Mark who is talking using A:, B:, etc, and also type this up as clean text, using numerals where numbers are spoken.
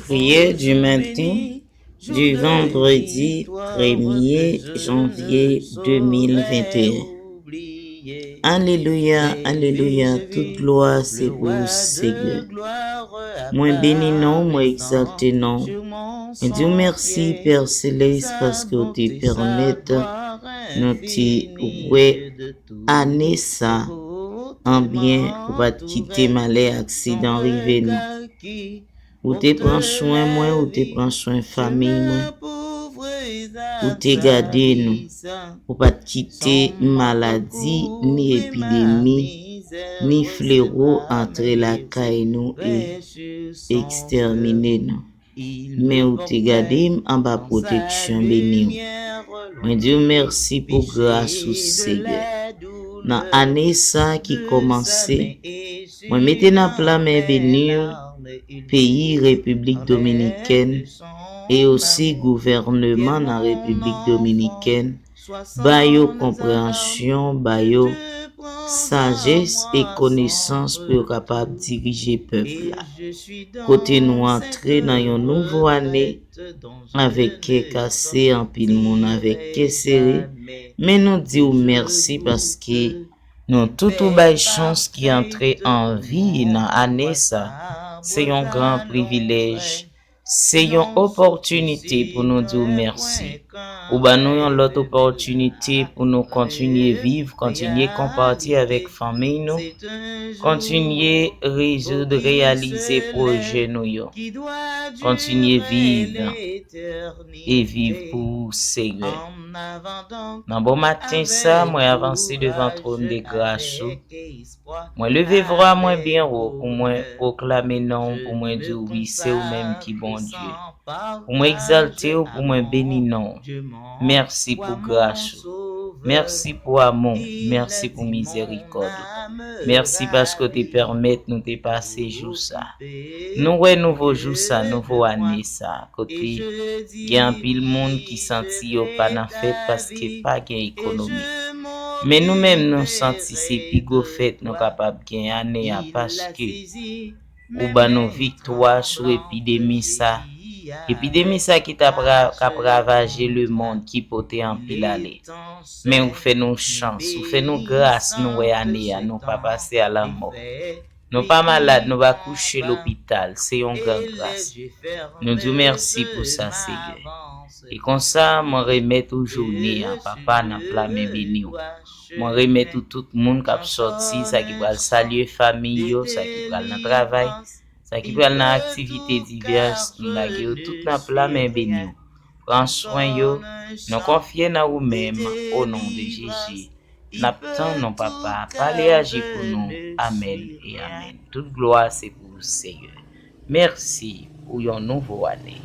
A: Prière du matin du vendredi 1er janvier 2021. Alléluia, Alléluia, toute gloire c'est pour Seigneur. Moi béni non, moi exalté non. Et Dieu merci Père Céleste parce que tu permette nous ouais année ça en bien ou pas quitter malais accident rivé nous. Ou te prends soin moi, ou te prends soin famille moi, ou te garder nous, ou pas quitter maladie, ni épidémie, ni fléau entre la caille nous et exterminer nous. Mais ou te garder en bas protection béni. Mon Dieu merci pour grâce au Seigneur. Dans l'année ça qui commençait, moi mettez dans plat mes bénis pays République dominicaine et aussi gouvernement dans République dominicaine, bayo compréhension, bayo sagesse et connaissance pour capable diriger peuple là. Côté nous entrer dans une nouvelle année avec cassé en pile monde avec serré, mais nous disons merci parce que nous tout bail chance qui entrer en vie dans année ça. C'est un grand privilège. C'est une opportunité pour nous dire merci. Ou ben nous l'autre opportunité pour nous continuer vivre, continuer compartir avec famille nous, continuer résoudre, réaliser projet nous yo. Continuer vivre et vivre pour Seigneur. Dans bon matin ça, moi avancer devant le trône de grâce. Moi lever voix moi bien haut pour moi proclamer non, pour moi dire oui, c'est ou même qui bon Dieu. Pour moi exalter ou pour moi bénir non. Merci pour grâce. Merci pour amour, merci pour miséricorde. Merci parce que tu permets nous de passer jour ça. Nous ouais nouveau jour ça, nouveau année ça. Côté il y a un pile monde qui senti yo pas dans fête parce que pas gain économie. Mais nous-mêmes nous senti c'est pigo fête nous capable gain année parce que ou ba nos victoire sur épidémie ça. Épidémie ça qui t'a ravagé le monde qui poté en pile aller. Mais on fait nos chance, on fait nos grâce nous ouais année nous pas passer à la mort. Nous pas malades, nous va coucher l'hôpital, c'est une grande grâce. Nous disons merci pour ça Seigneur. Et comme ça, moi remet toujours né papa n'a plat mes béni. Moi remet tout le monde qui a sorti, ça qui va saluer famille, ça qui va dans travail, ça qui va dans activités diverses, là tout n'a plat mes béni. Prends soin yo, nous confier dans vous-même au nom de Jésus. N'attend non papa, parlez agir pour nous. Amen et amen. Toute gloire c'est pour le Seigneur. Merci pour une nouvelle année.